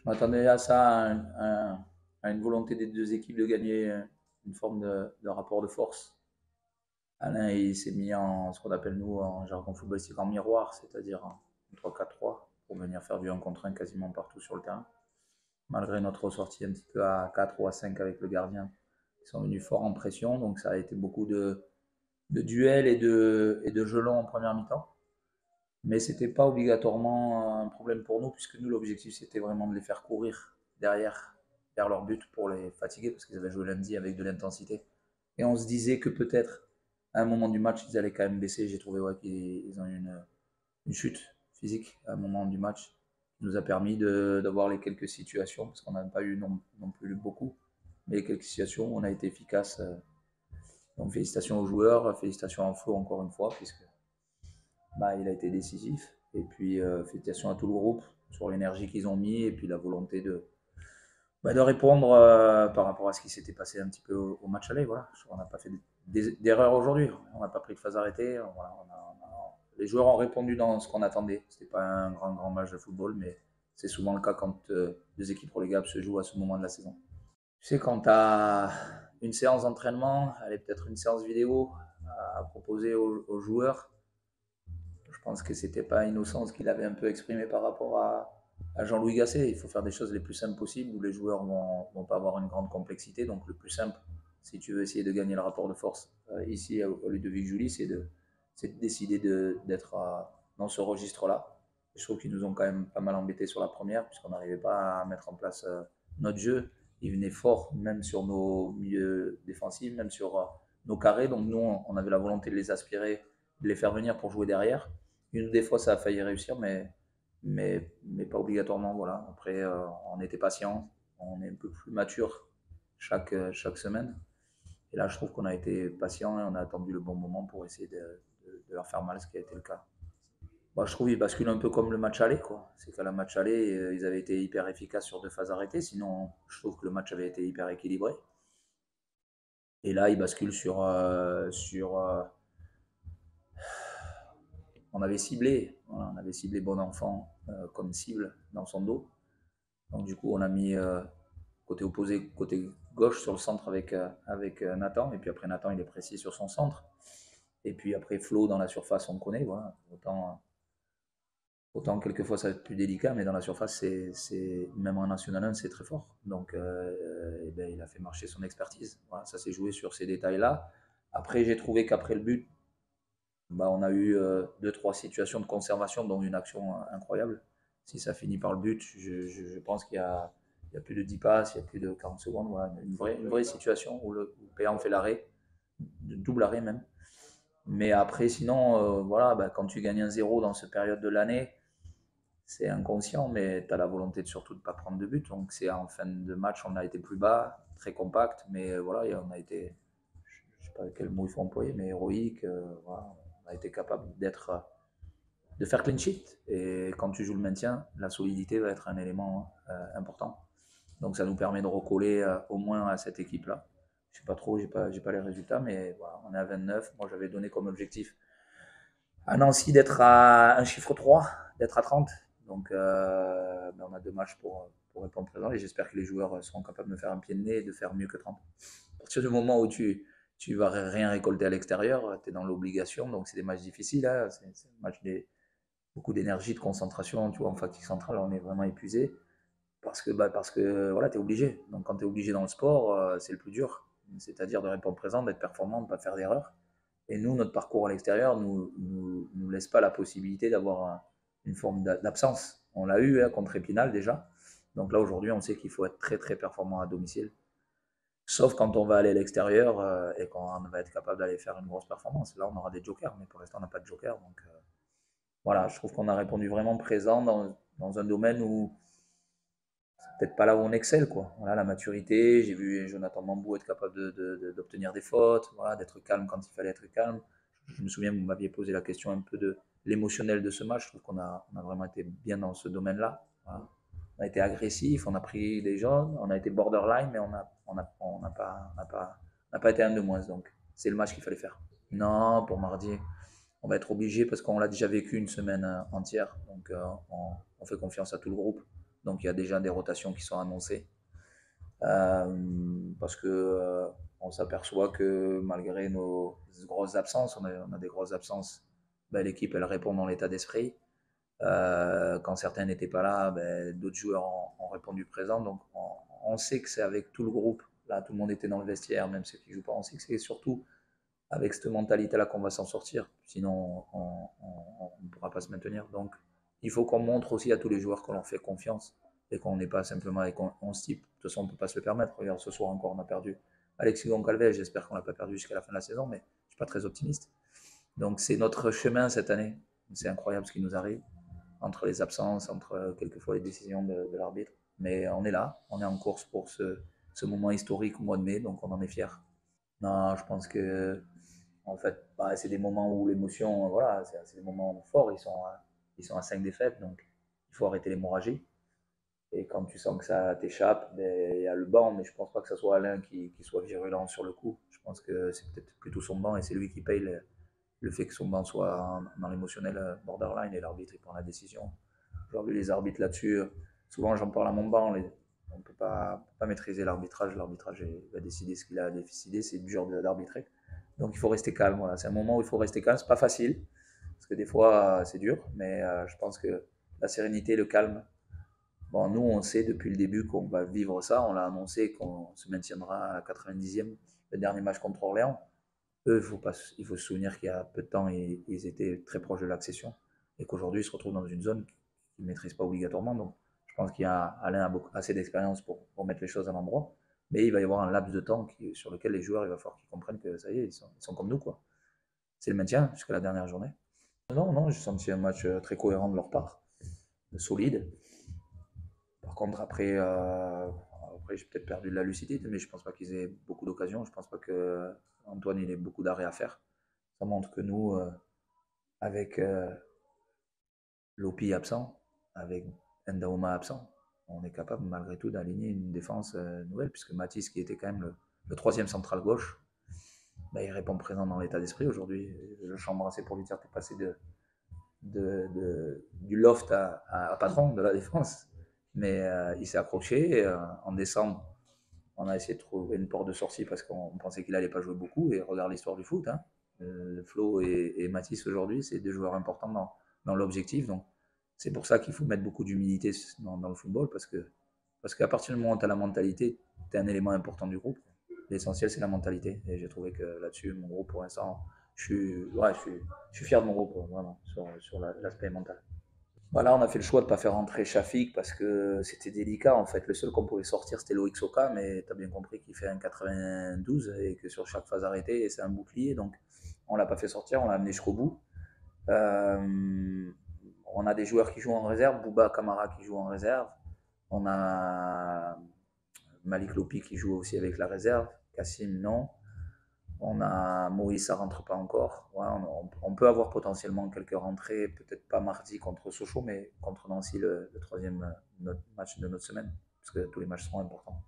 m'attendais à ça, à une volonté des deux équipes de gagner une forme de rapport de force. Alain, il s'est mis en ce qu'on appelle nous en jargon footballistique en miroir, c'est-à-dire en 3-4-3 pour venir faire du 1 contre 1 quasiment partout sur le terrain. Malgré notre sortie un petit peu à 4 ou à 5 avec le gardien, ils sont venus fort en pression, donc ça a été beaucoup de duels et de jeux longs en première mi-temps. Mais ce n'était pas obligatoirement un problème pour nous, puisque nous, l'objectif, c'était vraiment de les faire courir derrière, vers leur but pour les fatiguer, parce qu'ils avaient joué lundi avec de l'intensité. Et on se disait que peut-être, à un moment du match, ils allaient quand même baisser. J'ai trouvé ouais, qu'ils ont eu une chute physique à un moment du match, qui nous a permis d'avoir les quelques situations, parce qu'on n'a pas eu non plus beaucoup, mais les quelques situations où on a été efficace. Donc félicitations aux joueurs, félicitations à Flo encore une fois, puisque bah, il a été décisif. Et puis, félicitations à tout le groupe sur l'énergie qu'ils ont mis et puis la volonté de répondre par rapport à ce qui s'était passé un petit peu au match aller. Voilà. On n'a pas fait d'erreur aujourd'hui. On n'a pas pris de phase arrêtée. Voilà, les joueurs ont répondu dans ce qu'on attendait. Ce n'était pas un grand match de football, mais c'est souvent le cas quand deux équipes relégables se jouent à ce moment de la saison. Tu sais, quand tu as une séance d'entraînement, elle est peut-être une séance vidéo à proposer aux joueurs, je pense que c'était pas innocent ce qu'il avait un peu exprimé par rapport à Jean-Louis Gasset. Il faut faire des choses les plus simples possibles où les joueurs vont pas avoir une grande complexité. Donc le plus simple, si tu veux essayer de gagner le rapport de force ici au Ludovic-Julie, c'est de décider d'être dans ce registre-là. Je trouve qu'ils nous ont quand même pas mal embêtés sur la première, puisqu'on n'arrivait pas à mettre en place notre jeu. Ils venaient fort, même sur nos milieux défensifs, même sur nos carrés. Donc nous, on avait la volonté de les aspirer, de les faire venir pour jouer derrière. Une ou des fois, ça a failli réussir, mais pas obligatoirement. Voilà. Après, on était patient, on est un peu plus mature chaque semaine. Et là, je trouve qu'on a été patient et on a attendu le bon moment pour essayer de leur faire mal, ce qui a été le cas. Moi, je trouve qu'ils basculent un peu comme le match aller, quoi. C'est qu'à la match aller, ils avaient été hyper efficaces sur deux phases arrêtées. Sinon, je trouve que le match avait été hyper équilibré. Et là, ils basculent on avait ciblé, voilà, on avait ciblé Bon Enfant comme cible dans son dos. Donc du coup, on a mis côté opposé, côté gauche sur le centre avec Nathan. Et puis après, Nathan, il est précis sur son centre. Et puis après, Flo dans la surface, on connaît. Voilà. Autant quelquefois ça va être plus délicat, mais dans la surface, même en National 1, c'est très fort. Donc et ben, il a fait marcher son expertise. Voilà, ça s'est joué sur ces détails-là. Après, j'ai trouvé qu'après le but, bah, on a eu deux, trois situations de conservation, dont une action incroyable. Si ça finit par le but, je pense qu'il y a plus de 10 passes, il y a plus de 40 secondes. Voilà, une vraie situation où le Péan fait l'arrêt, double arrêt même. Mais après, sinon, voilà, bah, quand tu gagnes un zéro dans cette période de l'année, c'est inconscient, mais tu as la volonté surtout de ne pas prendre de but. Donc, c'est en fin de match, on a été plus bas, très compact, mais voilà, on a été, je ne sais pas quel mot il faut employer, mais héroïque. Voilà, on a été capable de faire clean sheet. Et quand tu joues le maintien, la solidité va être un élément important. Donc ça nous permet de recoller au moins à cette équipe-là. Je ne sais pas trop, j'ai pas les résultats, mais voilà, on est à 29. Moi, j'avais donné comme objectif à Nancy d'être à un chiffre 3, d'être à 30. Donc on a deux matchs pour répondre présent et j'espère que les joueurs seront capables de faire un pied de nez et de faire mieux que 30. À partir du moment où tu vas rien récolter à l'extérieur, tu es dans l'obligation, donc c'est des matchs difficiles. Hein. C'est un match beaucoup d'énergie, de concentration. Tu vois, en fatigue centrale, on est vraiment épuisé parce que voilà, tu es obligé. Donc quand tu es obligé dans le sport, c'est le plus dur. C'est-à-dire de répondre présent, d'être performant, de ne pas faire d'erreur. Et nous, notre parcours à l'extérieur nous laisse pas la possibilité d'avoir une forme d'absence. On l'a eu hein, contre Épinal déjà. Donc là, aujourd'hui, on sait qu'il faut être très, très performant à domicile. Sauf quand on va aller à l'extérieur et qu'on va être capable d'aller faire une grosse performance. Là, on aura des jokers, mais pour l'instant, on n'a pas de joker. Donc voilà, je trouve qu'on a répondu vraiment présent dans un domaine où c'est peut-être pas là où on excelle, quoi. Voilà, la maturité, j'ai vu Jonathan Mambou être capable d'obtenir des fautes, voilà, d'être calme quand il fallait être calme. Je me souviens que vous m'aviez posé la question un peu de l'émotionnel de ce match. Je trouve qu'on a vraiment été bien dans ce domaine-là. Voilà. On a été agressif, on a pris des jaunes, on a été borderline, mais on n'a pas été un de moins. Donc, c'est le match qu'il fallait faire. Non, pour mardi, on va être obligé parce qu'on l'a déjà vécu une semaine entière. Donc, on fait confiance à tout le groupe. Donc il y a déjà des rotations qui sont annoncées. Parce que on s'aperçoit que malgré nos grosses absences, on a des grosses absences, ben, l'équipe elle répond dans l'état d'esprit. Quand certains n'étaient pas là, ben, d'autres joueurs ont répondu présent. Donc on sait que c'est avec tout le groupe. Là, tout le monde était dans le vestiaire, même ceux qui ne jouent pas. On sait que c'est surtout avec cette mentalité-là qu'on va s'en sortir. Sinon, on ne pourra pas se maintenir. Donc, il faut qu'on montre aussi à tous les joueurs qu'on leur fait confiance et qu'on n'est pas simplement avec 11 types. De toute façon, on ne peut pas se le permettre. Regarde, ce soir encore, on a perdu Alexis Goncalves. J'espère qu'on ne l'a pas perdu jusqu'à la fin de la saison, mais je ne suis pas très optimiste. Donc, c'est notre chemin cette année. C'est incroyable ce qui nous arrive, entre les absences, entre quelquefois les décisions de l'arbitre. Mais on est là, on est en course pour ce moment historique au mois de mai, donc on en est fiers. Non, je pense que en fait, bah, c'est des moments où l'émotion, voilà, c'est des moments forts. Ils sont à 5 défaites, donc il faut arrêter l'hémorragie. Et quand tu sens que ça t'échappe, ben, il y a le banc, mais je pense pas que ce soit Alain qui soit virulent sur le coup. Je pense que c'est peut-être plutôt son banc et c'est lui qui paye le fait que son banc soit dans l'émotionnel borderline et l'arbitre il prend la décision. Aujourd'hui, les arbitres là-dessus, souvent j'en parle à mon banc, on ne peut pas maîtriser l'arbitrage. L'arbitrage va décider ce qu'il a à décider, c'est dur d'arbitrer. Donc il faut rester calme. Voilà. C'est un moment où il faut rester calme. C'est pas facile, parce que des fois c'est dur, mais je pense que la sérénité, le calme, bon, nous on sait depuis le début qu'on va vivre ça. On l'a annoncé qu'on se maintiendra à la 90e, le dernier match contre Orléans. Eux, il faut se souvenir qu'il y a peu de temps, ils étaient très proches de l'accession et qu'aujourd'hui, ils se retrouvent dans une zone qu'ils ne maîtrisent pas obligatoirement. Donc, je pense qu'il y a Alain a assez d'expérience pour mettre les choses à l'endroit. Mais il va y avoir un laps de temps sur lequel les joueurs, il va falloir qu'ils comprennent que ça y est, ils sont comme nous, quoi. C'est le maintien jusqu'à la dernière journée. Non, non, j'ai senti un match très cohérent de leur part, solide. Par contre, après j'ai peut-être perdu de la lucidité, mais je pense pas qu'ils aient beaucoup d'occasions. Je pense pas que Antoine il ait beaucoup d'arrêts à faire. Ça montre que nous, avec Lopi absent, avec Ndaoma absent, on est capable malgré tout d'aligner une défense nouvelle, puisque Mathis, qui était quand même le troisième central gauche, bah, il répond présent dans l'état d'esprit aujourd'hui. Je chambre assez pour lui dire de passer du loft à patron de la défense. Mais il s'est accroché. En décembre, on a essayé de trouver une porte de sortie parce qu'on pensait qu'il n'allait pas jouer beaucoup. Et regarde l'histoire du foot. Hein. Flo et Mathis aujourd'hui, c'est deux joueurs importants dans l'objectif. Donc c'est pour ça qu'il faut mettre beaucoup d'humilité dans le football parce qu'à partir du moment où tu as la mentalité, tu es un élément important du groupe. L'essentiel, c'est la mentalité. Et j'ai trouvé que là-dessus, mon groupe, pour l'instant, je suis fier de mon groupe, vraiment, sur l'aspect mental. Voilà, on a fait le choix de ne pas faire rentrer Shafik parce que c'était délicat. En fait, le seul qu'on pouvait sortir, c'était Loïc Soka, mais tu as bien compris qu'il fait un 92 et que sur chaque phase arrêtée, c'est un bouclier. Donc, on ne l'a pas fait sortir, on l'a amené jusqu'au bout. On a des joueurs qui jouent en réserve, Bouba Kamara qui joue en réserve. On a Malik Lopi qui joue aussi avec la réserve. Kassim, non. On a Moïse, ça rentre pas encore. Ouais, on peut avoir potentiellement quelques rentrées, peut-être pas mardi contre Sochaux, mais contre Nancy, le troisième match de notre semaine, parce que tous les matchs seront importants.